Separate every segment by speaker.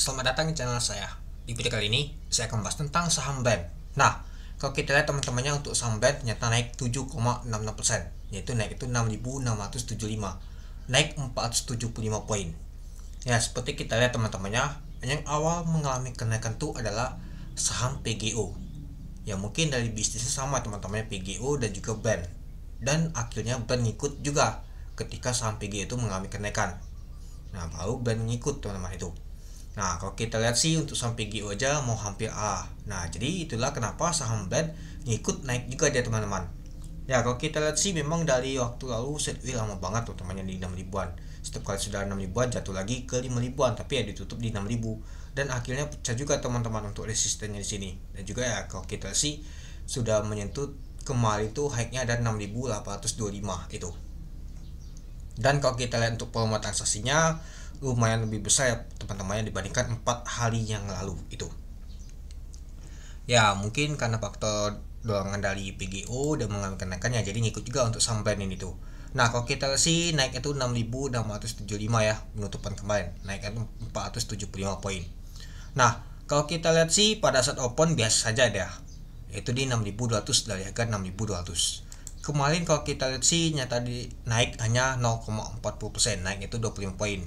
Speaker 1: Selamat datang di channel saya. Di video kali ini, saya akan membahas tentang saham BAND. Nah, kalau kita lihat teman-temannya untuk saham BAND ternyata naik 7,66%, yaitu naik itu 6.675, naik 475 poin. Ya, seperti kita lihat teman-temannya, yang awal mengalami kenaikan itu adalah saham PGO. Ya, mungkin dari bisnisnya sama teman-temannya PGO dan juga BAND. Dan akhirnya BAND ngikut juga ketika saham PGO itu mengalami kenaikan. Nah, baru BAND ngikut teman-teman itu. Nah, kalau kita lihat sih untuk saham PGO aja mau hampir A. Nah, jadi itulah kenapa saham BAND ngikut naik juga dia teman-teman. Ya, kalau kita lihat sih memang dari waktu lalu setway lama banget tuh temannya di 6 ribuan. Setiap kali sudah 6 ribuan jatuh lagi ke 5 ribuan, tapi ya ditutup di 6 ribu. Dan akhirnya pecah juga teman-teman untuk resistennya di sini. Dan juga ya kalau kita sih sudah menyentuh kemarin tuh high-nya ada 6.825 itu. Dan kalau kita lihat untuk volume transaksinya lumayan lebih besar ya teman-temannya dibandingkan 4 hari yang lalu itu. Ya mungkin karena faktor dorongan dari PGO dan mengalami kenaikannya jadi ngikut juga untuk saham BAND ini tuh. Nah kalau kita sih naik itu 6.675 ya penutupan kemarin, naik itu 475 poin. Nah kalau kita lihat sih pada saat open biasa saja dia, yaitu di 6.200 dari harga 6.200. Kemarin kalau kita lihat sih nyata naik hanya 0,40%, naik itu 25 poin.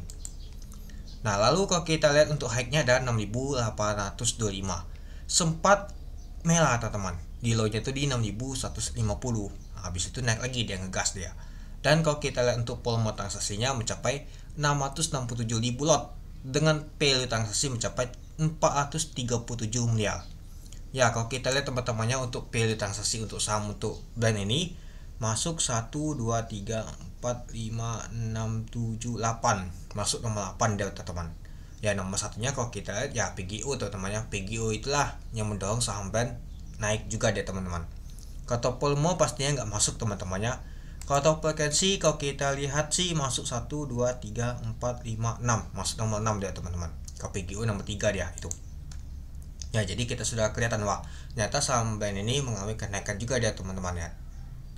Speaker 1: Nah, lalu kalau kita lihat untuk high-nya ada 6.825. Sempat merah teman-teman. Di low-nya itu di 6.150. Nah, habis itu naik lagi dia ngegas dia. Dan kalau kita lihat untuk volume transaksinya mencapai 667.000 lot dengan value transaksi mencapai 437 miliar. Ya, kalau kita lihat teman-temannya untuk value transaksi untuk saham untuk BAND ini masuk 1 2 3 4 5 6 7 8, masuk nomor 8 dia teman-teman. Ya nomor satunya kalau kita lihat ya PGO teman-temannya. PGO itulah yang mendorong saham BAND naik juga dia teman-teman. Kalau volume pastinya nggak masuk teman-temannya. Kalau frekuensi kalau kita lihat sih masuk 1 2 3 4 5 6, masuk nomor 6 dia teman-teman. Kalau PGO nomor 3 dia itu. Ya jadi kita sudah kelihatan wah ternyata saham BAND ini mengalami kenaikan juga dia teman-teman ya.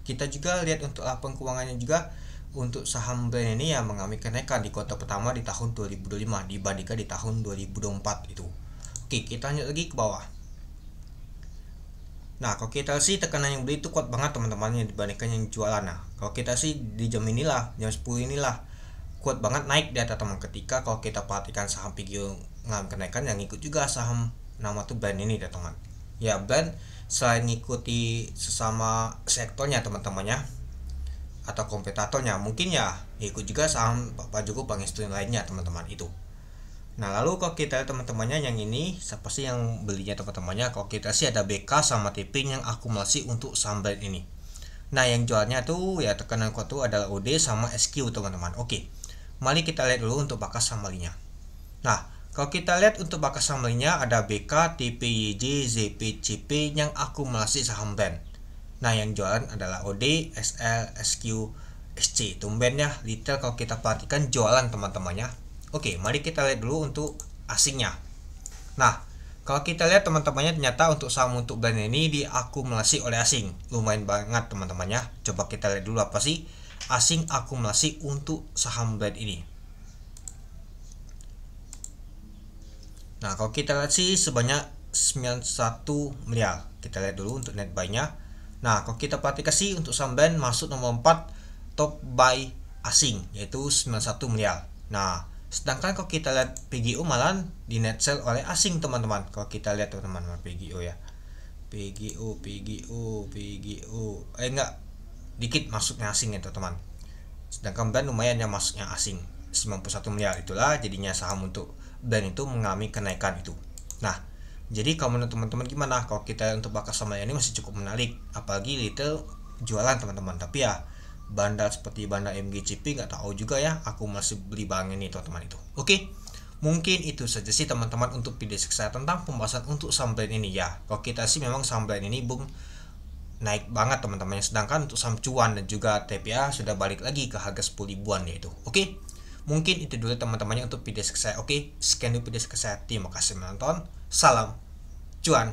Speaker 1: Kita juga lihat untuk laporan keuangannya juga untuk saham BAND ini yang mengalami kenaikan di kuartal pertama di tahun 2025 dibandingkan di tahun 2024 itu. Oke, kita lanjut lagi ke bawah. Nah, kalau kita sih tekanan yang beli itu kuat banget teman-teman yang dibandingkan yang jualan. Nah, kalau kita sih di jam inilah, jam 10 inilah kuat banget naik di atas teman ketika kalau kita perhatikan saham PGO mengalami kenaikan yang ikut juga saham nama tuh BAND ini teman. Ya, BAND selain ngikuti sesama sektornya teman-temannya atau kompetitornya mungkin ya ikut juga saham Pak Joko Pangestu lainnya teman-teman itu. Nah lalu kalau kita lihat teman-temannya yang ini siapa sih yang belinya teman-temannya, kalau kita sih ada BK sama TP yang akumulasi untuk saham BAND ini. Nah yang jualnya tuh ya tekanan kuat tuh adalah OD sama SQ teman-teman. Oke, mari kita lihat dulu untuk bakas samalinya. Nah kalau kita lihat untuk bakas samalinya ada BK, TPYJ, ZPCP yang akumulasi saham BAND. Nah yang jualan adalah OD, SL, SQ, SC. Tumben ya retail kalau kita perhatikan jualan teman-temannya. Oke, mari kita lihat dulu untuk asingnya. Nah kalau kita lihat teman-temannya ternyata untuk saham untuk BAND ini diakumulasi oleh asing. Lumayan banget teman-temannya. Coba kita lihat dulu apa sih asing akumulasi untuk saham BAND ini. Nah kalau kita lihat sih sebanyak 91 miliar. Kita lihat dulu untuk net buy-nya. Nah kalau kita perhatikan sih untuk saham BAND masuk nomor 4 top buy asing yaitu 91 miliar. Nah sedangkan kalau kita lihat PGO malah di net sell oleh asing teman-teman. Kalau kita lihat teman-teman PGO ya, PGO enggak, dikit masuknya asing ya teman-teman. Sedangkan BAND lumayan yang masuknya asing 91 miliar. Itulah jadinya saham untuk BAND itu mengalami kenaikan itu. Nah jadi kalau menurut teman-teman gimana? Kalau kita untuk bakas sama ini masih cukup menarik, apalagi retail jualan teman-teman. Tapi ya bandar seperti bandar MGCP nggak tahu juga ya, aku masih beli barang ini teman-teman itu. Oke, mungkin itu saja sih teman-teman untuk video saya tentang pembahasan untuk saham BAND ini ya. Kalau kita sih memang saham BAND ini boom naik banget teman-teman. Sedangkan untuk saham cuan dan juga TPA sudah balik lagi ke harga 10 ribuan yaitu. Oke, mungkin itu dulu teman-temannya untuk video saya. Oke, sekian dulu video saya. Terima kasih menonton. Salam cuan.